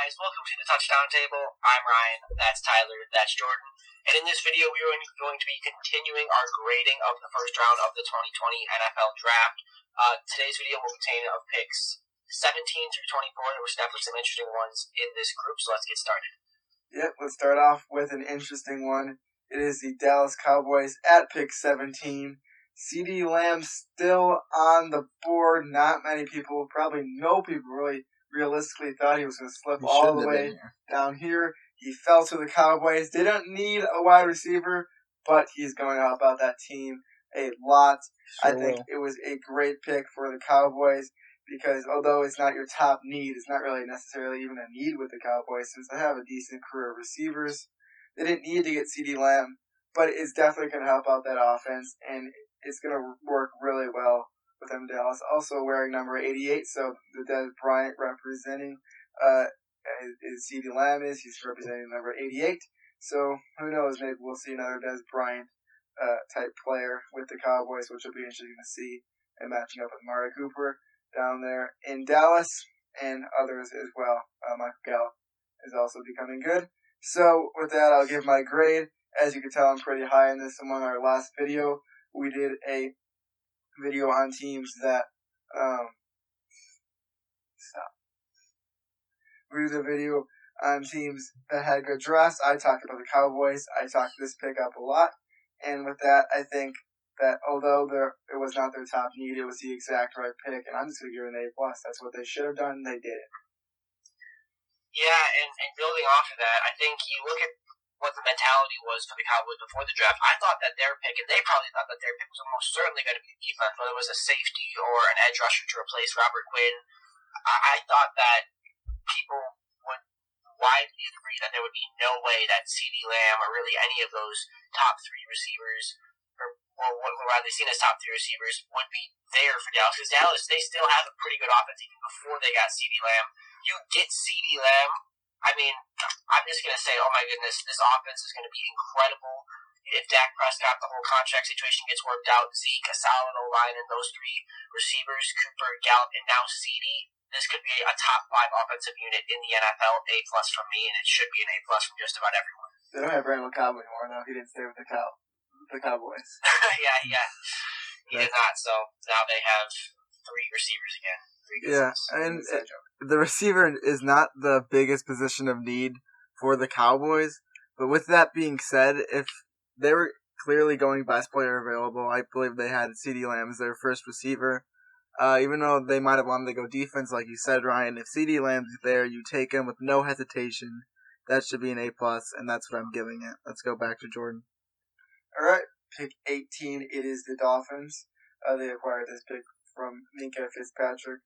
guys, welcome to the Touchdown Table. I'm Ryan, that's Tyler, that's Jordan. And in this video, we are going to be continuing our grading of the first round of the 2020 NFL Draft. Today's video will contain of picks 17 through 24. There was definitely some interesting ones in this group, so let's get started. Yep, let's start off with an interesting one. It is the Dallas Cowboys at pick 17. CeeDee Lamb still on the board. Not many people, probably no people really realistically thought he was going to slip all the way down here. He fell to the Cowboys. They don't need a wide receiver, but he's going to help out that team a lot. I think it was a great pick for the Cowboys because although it's not your top need, it's not really necessarily even a need with the Cowboys since they have a decent crew of receivers. They didn't need to get CeeDee Lamb, but it's definitely going to help out that offense, and it's going to work really well with them. Dallas also wearing number 88, so the Dez Bryant representing is CeeDee Lamb is. He's representing number 88. So who knows? Maybe we'll see another Dez Bryant type player with the Cowboys, which will be interesting to see, and matching up with Amari Cooper down there in Dallas and others as well. Michael Gallup is also becoming good. So with that, I'll give my grade. As you can tell, I'm pretty high in this. Among our last video, we did a video on teams that We did a video on teams that had good drafts. I talked about the Cowboys. I talked this pick up a lot. And with that, I think that although it was not their top need, it was the exact right pick. And I'm just going to give it an A+. That's what they should have done, and they did it. Yeah, and building off of that, I think you look at what the mentality was for the Cowboys before the draft. I thought that their pick, and they probably thought that their pick was almost certainly going to be defense, whether it was a safety or an edge rusher to replace Robert Quinn. I thought that people would widely agree that there would be no way that CeeDee Lamb or really any of those top three receivers, or what were widely seen as top three receivers, would be there for Dallas. Because Dallas, they still have a pretty good offense even before they got CeeDee Lamb. You get CeeDee Lamb, I mean, I'm just going to say, oh my goodness, this offense is going to be incredible. If Dak Prescott, the whole contract situation gets worked out, Zeke, a solid O-line, and those three receivers, Cooper, Gallup, and now CeeDee, this could be a top 5 offensive unit in the NFL. A+ from me, and it should be an A+ from just about everyone. They don't have Randall Cobb anymore now. He didn't stay with the Cowboys. yeah. He did not, so now they have 3 receivers again. Yeah, and the receiver is not the biggest position of need for the Cowboys. But with that being said, if they were clearly going best player available, I believe they had CeeDee Lamb as their first receiver. Even though they might have wanted to go defense, like you said, Ryan, if CeeDee Lamb's there, you take him with no hesitation. That should be an A+, and that's what I'm giving it. Let's go back to Jordan. All right, pick 18. It is the Dolphins. They acquired this pick from Minkah Fitzpatrick,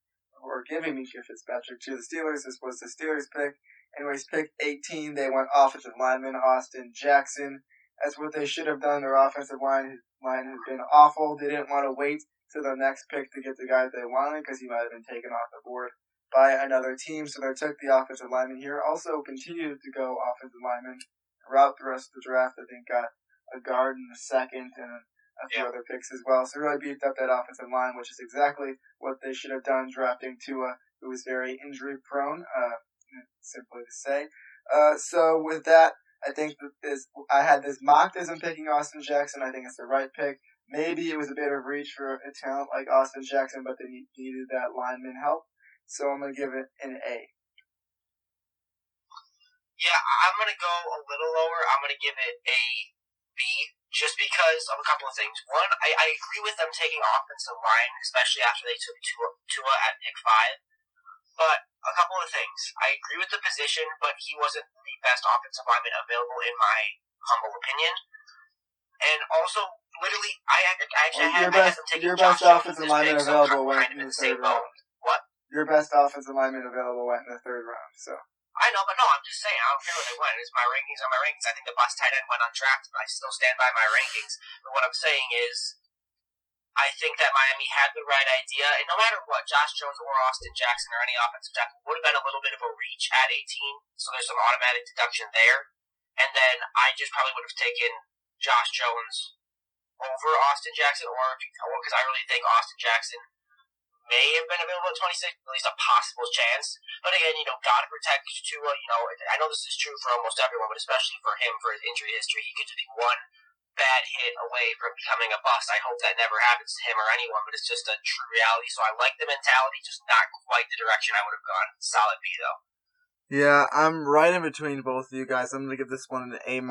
or giving Minkah Fitzpatrick to the Steelers. This was the Steelers' pick. Anyways, pick 18, they went offensive lineman Austin Jackson. That's what they should have done. Their offensive line has been awful. They didn't want to wait to the next pick to get the guy they wanted because he might have been taken off the board by another team. So they took the offensive lineman here. Also continued to go offensive lineman throughout the rest of the draft. I think got a guard in the second and a few other picks as well. So really beefed up that offensive line, which is exactly what they should have done drafting Tua, who was very injury prone, simply to say. So with that, I think I had this mocked as I'm picking Austin Jackson. I think it's the right pick. Maybe it was a bit of reach for a talent like Austin Jackson, but they needed that lineman help. So I'm going to give it an A. Yeah, I'm going to go a little lower. I'm going to give it a B, just because of a couple of things. One, I agree with them taking offensive line, especially after they took Tua at pick 5. But a couple of things. I agree with the position, but he wasn't the best offensive lineman available in my humble opinion. And also, literally, I had them taking your best offensive lineman available went in the third round. What? Your best offensive lineman available went in the third round. So I know, but no, I'm just saying, I don't care where they went. It's my rankings are my rankings. I think the best tight end went undrafted, but I still stand by my rankings. But what I'm saying is, I think that Miami had the right idea, and no matter what, Josh Jones or Austin Jackson or any offensive tackle would have been a little bit of a reach at 18, so there's some automatic deduction there. And then I just probably would have taken Josh Jones over Austin Jackson, or because I really think Austin Jackson may have been available at 26, at least a possible chance. But again, gotta protect Tua. I know this is true for almost everyone, but especially for him, for his injury history, he could just be one bad hit away from becoming a bust. I hope that never happens to him or anyone, but it's just a true reality. So I like the mentality, just not quite the direction I would have gone. Solid B, though. Yeah, I'm right in between both of you guys. I'm going to give this one an A-.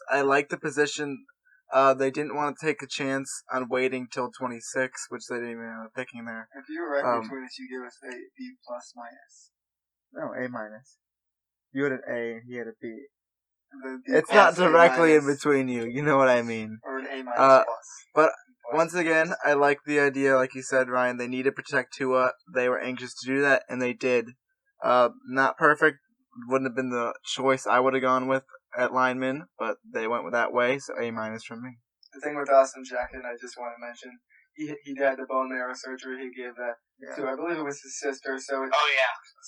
I like the position. They didn't want to take a chance on waiting till 26, which they didn't even end up picking there. If you were right between us, you give us a B+-. No, A-. You had an A, he had a B. It's not directly in between you. You know what I mean. Or an A- plus. But once again, I like the idea, like you said, Ryan. They need to protect Tua. They were anxious to do that, and they did. Not perfect. Wouldn't have been the choice I would have gone with at lineman, but they went with that way, so A- from me. The thing with Austin Jackson, I just want to mention, he had the bone marrow surgery. He gave that to, I believe it was his sister. So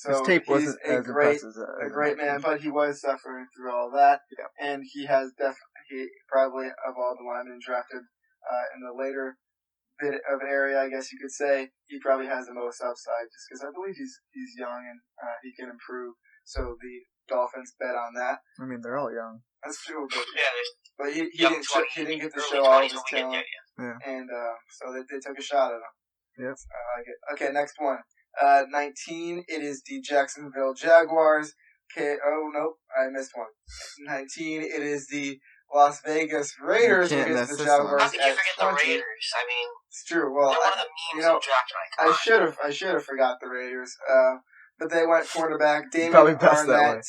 his tape wasn't a great man, but he was suffering through all that, and he has he probably of all the linemen drafted in the later bit of area, I guess you could say, he probably has the most upside, just because I believe he's young and he can improve. So the Dolphins bet on that. I mean, they're all young. That's true, but he didn't get to show all of his talent, and so they took a shot at him. Yep. I like it. Okay, next one. 19. It is the Jacksonville Jaguars. Okay. Oh nope, I missed one. 19. It is the Las Vegas Raiders against the Jaguars. How could you forget the Raiders? I mean, it's true. Well, they're one of the memes of draft night. I should have forgot the Raiders. But they went quarterback Damon probably best Arnett. That way.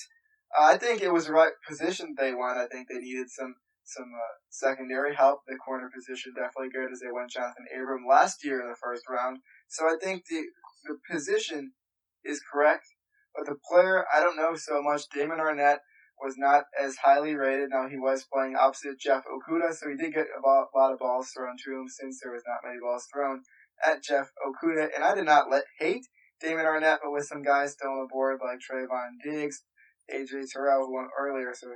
I think it was the right position they went. I think they needed some secondary help. The corner position definitely good as they went Jonathan Abram last year in the first round. So I think the position is correct, but the player, I don't know so much. Damon Arnett was not as highly rated. Now he was playing opposite Jeff Okudah, so he did get a lot of balls thrown to him since there was not many balls thrown at Jeff Okudah. And I did not hate Damon Arnett, but with some guys still on the board like Trayvon Diggs, AJ Terrell, who won earlier, so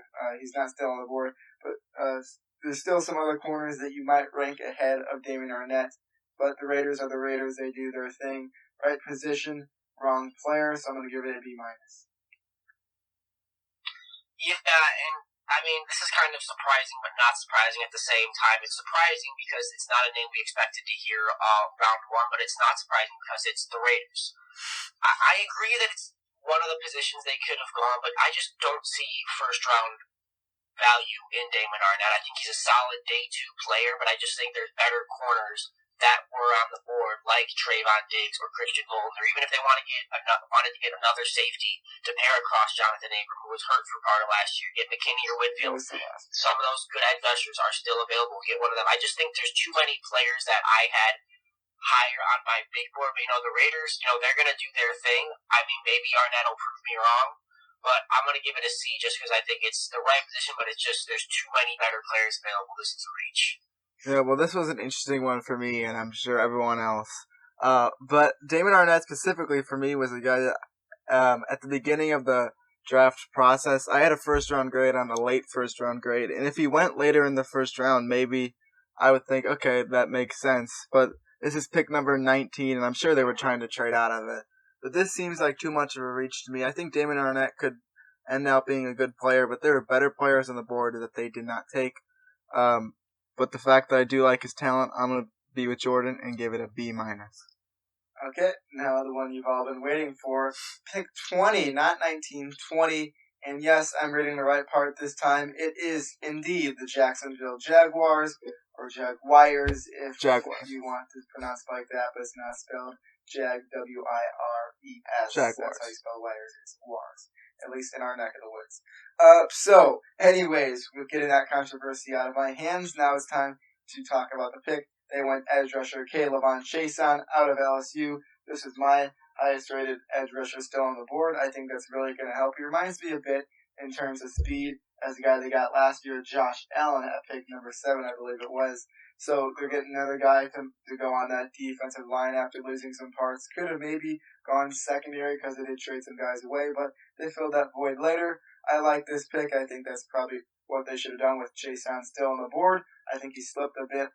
he's not still on the board. But there's still some other corners that you might rank ahead of Damon Arnett. But the Raiders are the Raiders. They do their thing. Right position, wrong player, so I'm going to give it a B-. Yeah, and I mean, this is kind of surprising, but not surprising at the same time. It's surprising because it's not a name we expected to hear round one, but it's not surprising because it's the Raiders. I agree that it's one of the positions they could have gone, but I just don't see first-round value in Damon Arnett. I think he's a solid day two player, but I just think there's better corners that were on the board, like Trayvon Diggs or Christian Golden, or even if they wanted to get another safety to pair across Jonathan Abram, who was hurt for part of last year, get McKinney or Whitfield. Some of those good edge rushers are still available. Get one of them. I just think there's too many players that I had higher on my big board. But, the Raiders, they're going to do their thing. I mean, maybe Arnett will prove me wrong, but I'm going to give it a C just because I think it's the right position, but it's just there's too many better players available. This is a reach. Yeah, well, this was an interesting one for me, and I'm sure everyone else. But Damon Arnett specifically for me was a guy that at the beginning of the draft process, I had a first-round grade on a late first-round grade, and if he went later in the first round, maybe I would think, okay, that makes sense. But this is pick number 19, and I'm sure they were trying to trade out of it. But this seems like too much of a reach to me. I think Damon Arnett could end up being a good player, but there are better players on the board that they did not take. But the fact that I do like his talent, I'm going to be with Jordan and give it a B-. Okay, now the one you've all been waiting for. Pick 20, not 19, 20. And yes, I'm reading the right part this time. It is indeed the Jacksonville Jaguars, or Jaguars, if you want to pronounce it like that, but it's not spelled W-I-R-E-S. Jaguars. That's how you spell wires. It's wars, at least in our neck of the woods. So, anyways, we're getting that controversy out of my hands. Now it's time to talk about the pick. They went edge rusher K'Lavon Chaisson out of LSU. This is my highest rated edge rusher still on the board. I think that's really going to help. He reminds me a bit in terms of speed as the guy they got last year, Josh Allen, at pick number 7, I believe it was. So they're getting another guy to go on that defensive line after losing some parts. Could have maybe gone secondary because they did trade some guys away, but they filled that void later. I like this pick. I think that's probably what they should have done with Chaisson still on the board. I think he slipped a bit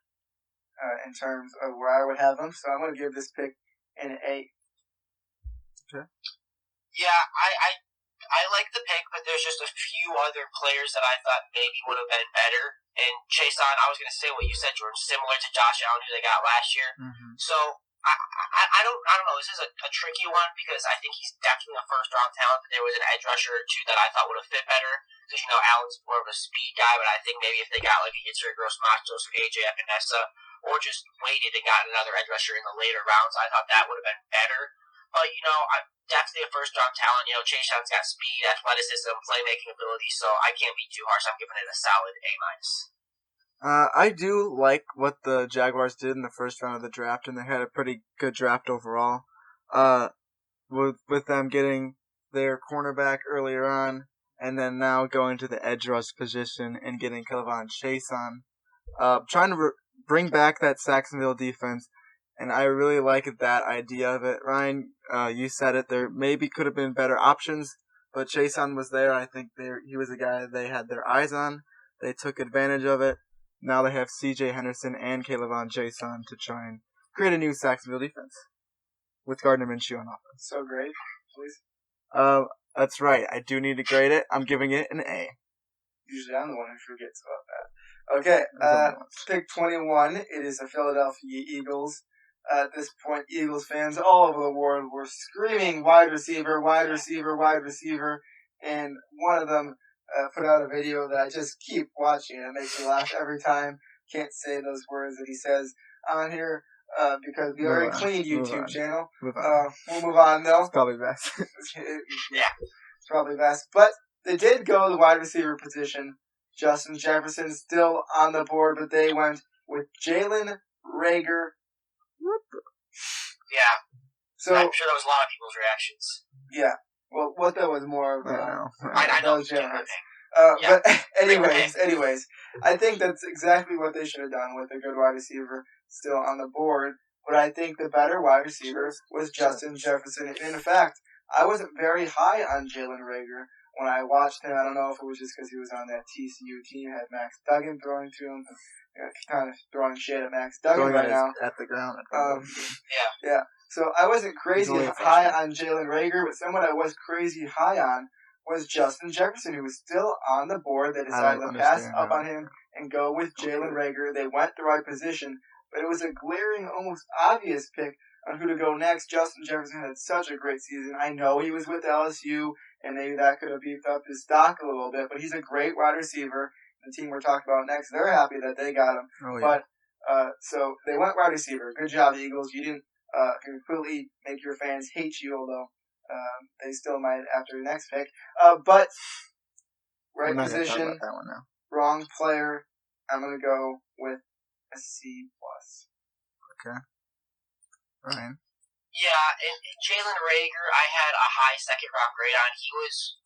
in terms of where I would have him. So I'm going to give this pick an A. Yeah, I like the pick, but there's just a few other players that I thought maybe would have been better. And Chason, I was going to say what you said, Jordan, similar to Josh Allen, who they got last year. Mm-hmm. So I don't know. This is a tricky one because I think he's definitely a first round talent. But there was an edge rusher or two that I thought would have fit better because Allen's more of a speed guy. But I think maybe if they got like a Yitzhak Gross-Matos or AJ Epinesa, or just waited and got another edge rusher in the later rounds, I thought that would have been better. But, I'm definitely a first-round talent. Chaseon's got speed, athleticism, playmaking ability, so I can't be too harsh. I'm giving it a solid A-. I do like what the Jaguars did in the first round of the draft, and they had a pretty good draft overall. With them getting their cornerback earlier on, and then now going to the edge rush position and getting K'Lavon Chaisson. Trying to bring back that Saxonville defense. And I really like that idea of it. Ryan, you said it. There maybe could have been better options, but Chaisson was there. I think he was a guy they had their eyes on. They took advantage of it. Now they have C.J. Henderson and K'Lavon Chaisson to try and create a new Saxonville defense with Gardner Minshew on offense. So great, please. That's right. I do need to grade it. I'm giving it an A. Usually I'm the one who forgets about that. Okay, pick 21. It is the Philadelphia Eagles. At this point, Eagles fans all over the world were screaming wide receiver, wide receiver, wide receiver. And one of them put out a video that I just keep watching. It makes me laugh every time. Can't say those words that he says on here because we already cleaned YouTube channel. We'll move on, though. It's probably best. Yeah, it's probably best. But they did go the wide receiver position. Justin Jefferson still on the board, but they went with Jalen Reagor. Yeah. So I'm sure that was a lot of people's reactions. Yeah. Well, what that was more of I know. But anyways, I think that's exactly what they should have done with a good wide receiver still on the board. But I think the better wide receiver was Justin Jefferson. And in fact, I wasn't very high on Jalen Reagor when I watched him. I don't know if it was just because he was on that TCU team, had Max Duggan throwing to him. Kind of throwing shit at Max Duggan right now. At the ground. Yeah. So I wasn't crazy high on Jalen Reagor, but someone I was crazy high on was Justin Jefferson, who was still on the board. They decided to pass up on him and go with Jalen Reagor. They went the right position, but it was a glaring, almost obvious pick on who to go next. Justin Jefferson had such a great season. I know he was with LSU, and maybe that could have beefed up his stock a little bit, but he's a great wide receiver. The team we're talking about next, they're happy that they got him. Oh, yeah. But so they went wide receiver. Good job, Eagles. You didn't completely make your fans hate you, although they still might after the next pick. But right position, wrong player. I'm gonna go with a C+. Okay. Ryan. Yeah, and Jalen Reagor, I had a high second round grade on. He was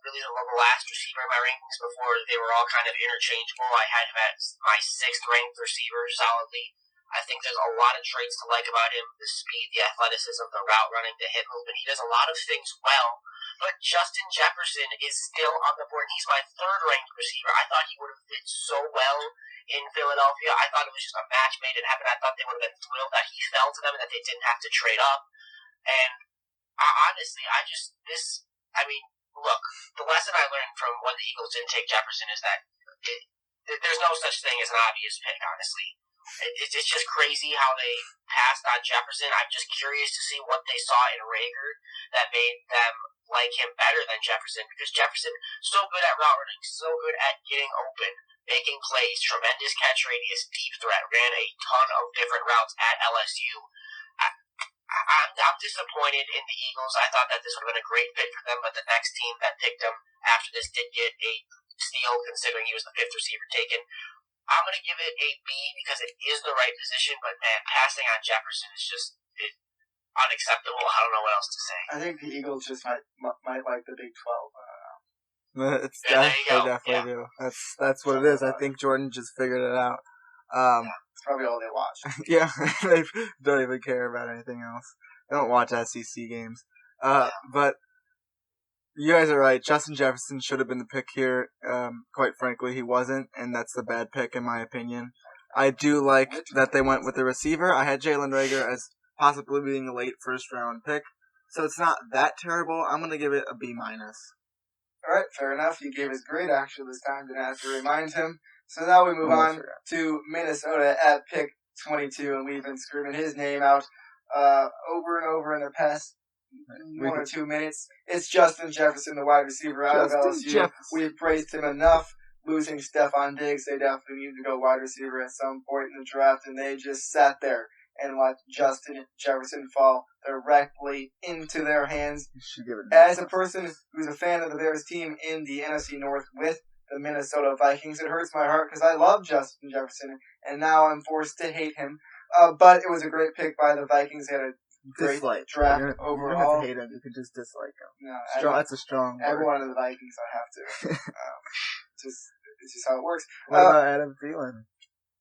really the last receiver in my rankings before they were all kind of interchangeable. I had him at my 6th ranked receiver solidly. I think there's a lot of traits to like about him: the speed, the athleticism, the route running, the hip movement. He does a lot of things well. But Justin Jefferson is still on the board. He's my 3rd ranked receiver. I thought he would have fit so well in Philadelphia. I thought it was just a match made in heaven. I thought they would have been thrilled that he fell to them and that they didn't have to trade up. And honestly, look, the lesson I learned from when the Eagles didn't take Jefferson is that there's no such thing as an obvious pick, honestly. It's just crazy how they passed on Jefferson. I'm just curious to see what they saw in Reagor that made them like him better than Jefferson, because Jefferson so good at route running, so good at getting open, making plays, tremendous catch radius, deep threat, ran a ton of different routes at LSU. I'm disappointed in the Eagles. I thought that this would have been a great fit for them, but the next team that picked him after this did get a steal, considering he was the 5th receiver taken. I'm going to give it a B because it is the right position, but man, passing on Jefferson is just unacceptable. I don't know what else to say. I think the Eagles just might like the Big 12. They definitely do. That's what it is. I think Jordan just figured it out. It's probably all they watch. Yeah, they don't even care about anything else. They don't watch SEC games. But you guys are right. Justin Jefferson should have been the pick here. Quite frankly, he wasn't, and that's the bad pick in my opinion. I do like that they went with the receiver. I had Jalen Reagor as possibly being a late first-round pick. So it's not that terrible. I'm going to give it a B-. Alright, fair enough. He gave his grade actually this time, didn't have to remind him. So now we move on to Minnesota at pick 22, and we've been screaming his name out over and over in the past 1 or 2 minutes. It's Justin Jefferson, the wide receiver out of LSU. We've praised him enough. Losing Stephon Diggs, they definitely need to go wide receiver at some point in the draft, and they just sat there and let Justin Jefferson fall directly into their hands. As a person who's a fan of the Bears team in the NFC North with the Minnesota Vikings, it hurts my heart because I love Justin Jefferson, and now I'm forced to hate him. But it was a great pick by the Vikings. They had a great draft overall. You don't have to hate him. You can just dislike him. No, that's a strong word. Everyone in the Vikings, I have to. It's just how it works. What about Adam Thielen?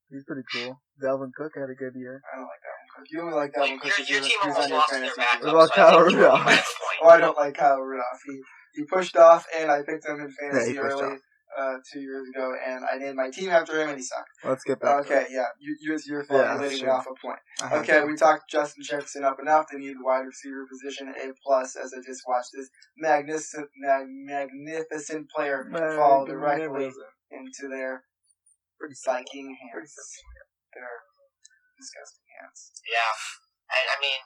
He's pretty cool. Dalvin Cook had a good year. I don't like Dalvin Cook. You only like Dalvin Cook. Your team almost lost their backup. What about Kyle Rudolph? Oh, I don't like Kyle Rudolph. He pushed off, and I picked him in fantasy early 2 years ago, and I named my team after him, and he sucked. Let's get back. Okay, yeah. You're leading off a point. Okay, we talked Justin Jefferson up enough. They need the wide receiver position, A+, as I just watched this magnificent player fall directly into their Viking hands. Their disgusting hands. Yeah. And, I mean,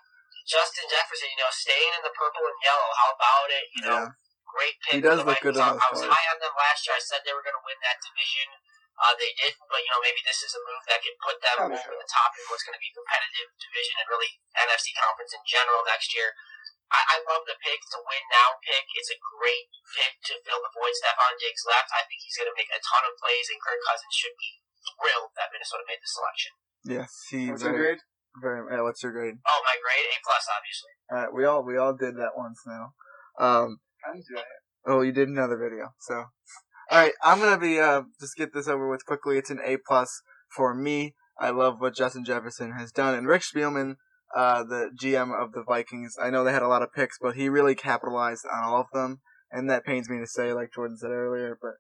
Justin Jefferson, staying in the purple and yellow, how about it? Great pick. He does look good in those I was high on them last year. I said they were going to win that division. They didn't, but, maybe this is a move that could put them over the top in what's going to be a competitive division and really NFC conference in general next year. I love the pick. It's a win-now pick. It's a great pick to fill the void Stephon Diggs left. I think he's going to make a ton of plays, and Kirk Cousins should be thrilled that Minnesota made the selection. Yes, what's your grade? What's your grade? Oh, my grade? A+, obviously. All right, we all did that once now. I didn't do that yet. Oh, you did another video. So, all right, I'm gonna be just get this over with quickly. It's an A+ for me. I love what Justin Jefferson has done, and Rick Spielman, the GM of the Vikings. I know they had a lot of picks, but he really capitalized on all of them, and that pains me to say, like Jordan said earlier. But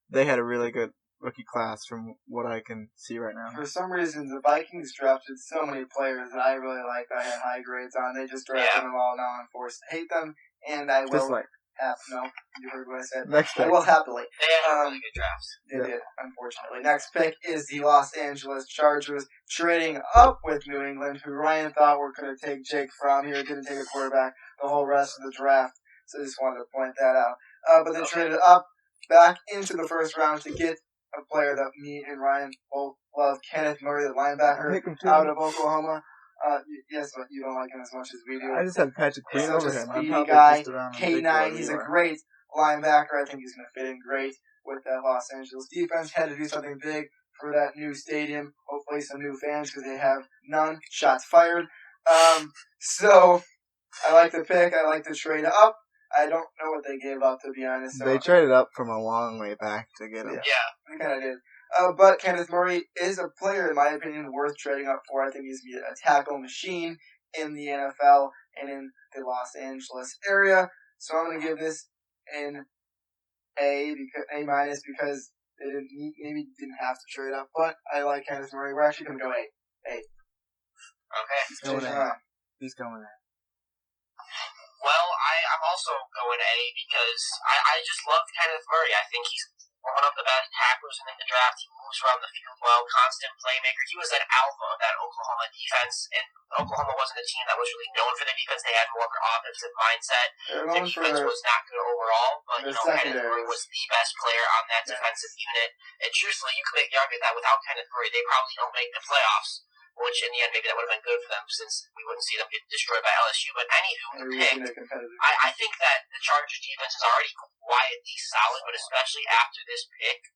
they had a really good rookie class from what I can see right now. For some reason, the Vikings drafted so many players that I really liked. I had high grades on. They just drafted them all. Now I'm forced to hate them, and I will. No, you heard what I said. Next pick. I will happily. They had a really good draft. They did, unfortunately. Next pick is the Los Angeles Chargers trading up with New England, who Ryan thought were going to take Jake Fromm here. Didn't take a quarterback the whole rest of the draft, so I just wanted to point that out. But they traded up back into the first round to get a player that me and Ryan both love, Kenneth Murray, the linebacker out of Oklahoma. Yes, but you don't like him as much as we do. I just had Patrick Queen over him. Speedy guy, K9. He's a great linebacker. I think he's going to fit in great with that Los Angeles defense. Had to do something big for that new stadium. Hopefully some new fans because they have none. Shots fired. So I like the pick. I like the trade up. I don't know what they gave up, to be honest. So they traded up from a long way back to get him. Yeah. They kind of did. But Kenneth Murray is a player, in my opinion, worth trading up for. I think he's going to be a tackle machine in the NFL and in the Los Angeles area. So I'm going to give this an A minus because they maybe didn't have to trade up. But I like Kenneth Murray. We're actually going to go A. Okay. He's going A. Well, I'm also going A because I just love Kenneth Murray. I think he's one of the best tacklers in the draft. He moves around the field well, constant playmaker. He was an alpha of that Oklahoma defense, and Oklahoma wasn't a team that was really known for their defense. They had more of an offensive mindset. Their defense was not good overall, but Kenneth Murray was the best player on that defensive unit. And truthfully, you could make the argument that without Kenneth Murray, they probably don't make the playoffs. Which in the end, maybe that would have been good for them since we wouldn't see them get destroyed by LSU. But anywho, I think that the Chargers defense is already quietly solid, but especially after this pick,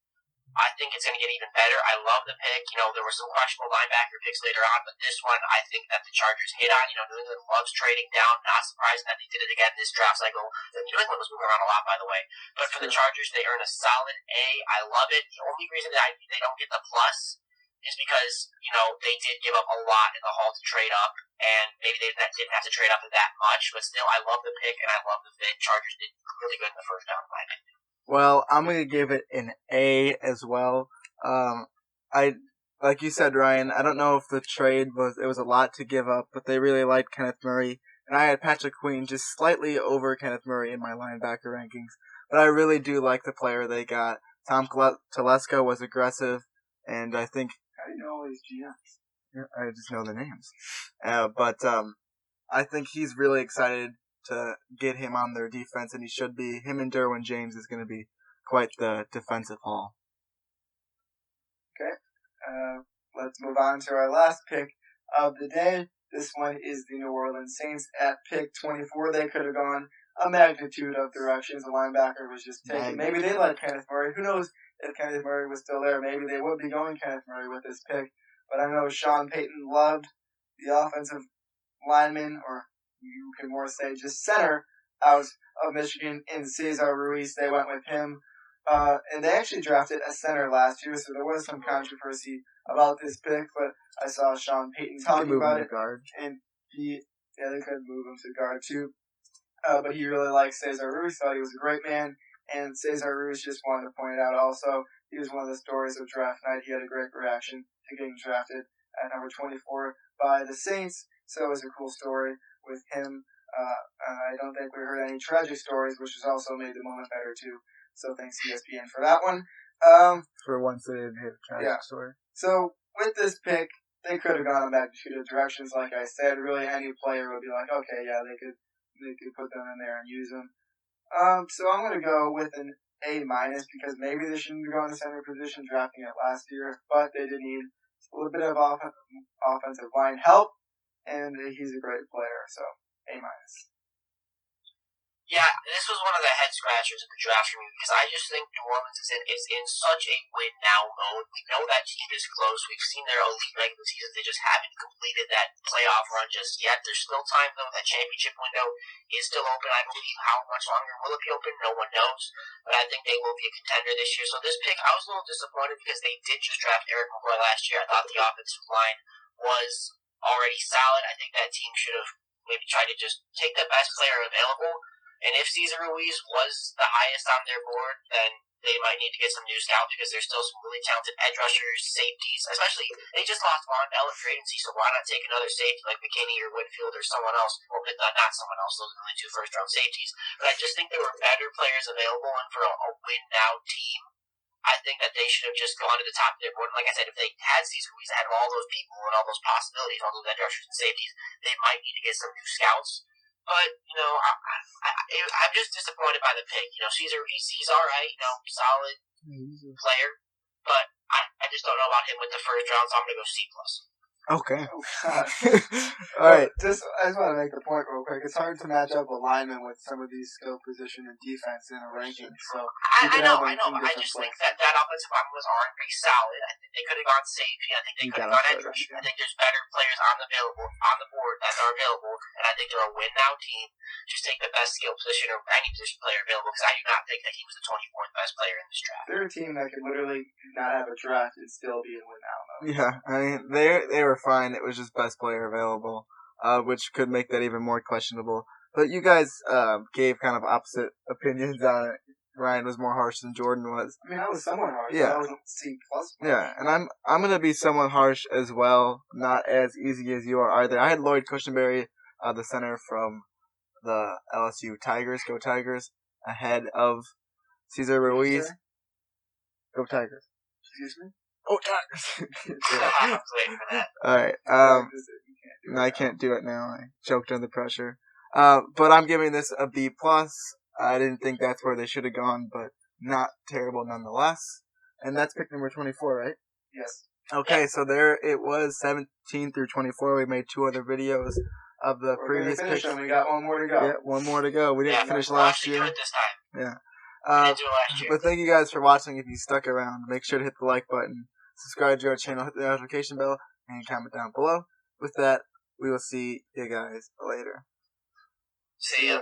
I think it's going to get even better. I love the pick. There were some questionable linebacker picks later on, but this one I think that the Chargers hit on. New England loves trading down. Not surprising that they did it again this draft cycle. New England was moving around a lot, by the way. But for the Chargers, they earn a solid A. I love it. The only reason that they don't get the plus is because, they did give up a lot in the haul to trade up, and maybe they didn't have to trade up that much, but still, I love the pick, and I love the fit. Chargers did really good in the first round, in my opinion. Well, I'm going to give it an A as well. like you said, Ryan, I don't know if the trade was a lot to give up, but they really liked Kenneth Murray. And I had Patrick Queen just slightly over Kenneth Murray in my linebacker rankings. But I really do like the player they got. Tom Telesco was aggressive, and I think... How do you know all these GMs? I just know the names. But I think he's really excited to get him on their defense, and he should be. Him and Derwin James is going to be quite the defensive haul. Okay. Let's move on to our last pick of the day. This one is the New Orleans Saints at pick 24. They could have gone a magnitude of directions. The linebacker was just taken. Maybe they let Kenneth Murray. Who knows if Kenneth Murray was still there? Maybe they would be going Kenneth Murray with this pick. But I know Sean Payton loved the offensive lineman, or you can more say just center, out of Michigan in Cesar Ruiz. They went with him. And they actually drafted a center last year, so there was some controversy about this pick, but I saw Sean Payton talking about it. Guard. And they could move him to guard too. But he really liked Cesar Ruiz, thought he was a great man, and Cesar Ruiz just wanted to point it out also. He was one of the stories of draft night. He had a great reaction to getting drafted at number 24 by the Saints, so it was a cool story with him. I don't think we heard any tragic stories, which has also made the moment better too. So thanks ESPN for that one. For once they didn't hit a tragic story. So with this pick, they could have gone in magnitude of directions. Like I said, really any player would be like, okay, yeah, they could put them in there and use them. So I'm going to go with an A- because maybe they shouldn't have gone to center position drafting it last year, but they did need a little bit of offensive line help, and he's a great player, so A-. Yeah, this was one of the head scratchers of the draft for me because I just think New Orleans is in such a win now mode. We know that team is close. We've seen their elite regular season. They just haven't completed that playoff run just yet. There's still time though. That championship window is still open. I believe how much longer will it be open? No one knows. But I think they will be a contender this year. So this pick, I was a little disappointed because they did just draft Eric McCoy last year. I thought the offensive line was already solid. I think that team should have maybe tried to just take the best player available. And if Cesar Ruiz was the highest on their board, then they might need to get some new scouts because there's still some really talented edge rushers, safeties, especially they just lost Von Bell in free agency, so why not take another safety like McKinney or Whitfield or someone else, or not someone else, those are the only 2 first-round safeties. But I just think there were better players available, and for a win-now team, I think that they should have just gone to the top of their board. And like I said, if they had Cesar Ruiz, had all those people and all those possibilities, all those edge rushers and safeties, they might need to get some new scouts. But, I'm just disappointed by the pick. Cesar, he's all right, solid player. But I just don't know about him with the first round, so I'm going to go C+. Okay. Oh, God. All right. I just want to make the point real quick. It's hard to match up a lineman with some of these skill position and defense in a ranking. So I know. I just think that offensive line was already solid. I think they could have gone safety. I think they could have gone edge rush. I think there's better players on the board that are available, and I think they're a win now team. Just take the best skill position or any position player available because I do not think that he was the 24th best player in this draft. They're a team that could literally not have a draft and still be in win now. Yeah, I mean they were fine. It was just best player available, which could make that even more questionable. But you guys gave kind of opposite opinions on it. Ryan was more harsh than Jordan was. I mean, I was somewhat harsh. Yeah. I wasn't C+. Yeah, and I'm gonna be somewhat harsh as well. Not as easy as you are either. I had Lloyd Cushenberry, the center from the LSU Tigers, go Tigers, ahead of Cesar Ruiz. Go Tigers. Excuse me? Oh, Tigers. I was waiting for that. Alright, I can't do it now. I choked under pressure. But I'm giving this a B+. I didn't think that's where they should have gone, but not terrible nonetheless. And that's pick number 24, right? Yes. Okay, so there it was, 17 through 24. We made 2 other videos of the previous picks. We got one more to go. Yeah, one more to go. We didn't finish last year. Do it this time. Yeah. We didn't do it last year. But thank you guys for watching. If you stuck around, make sure to hit the like button, subscribe to our channel, hit the notification bell, and comment down below. With that, we will see you guys later. See ya.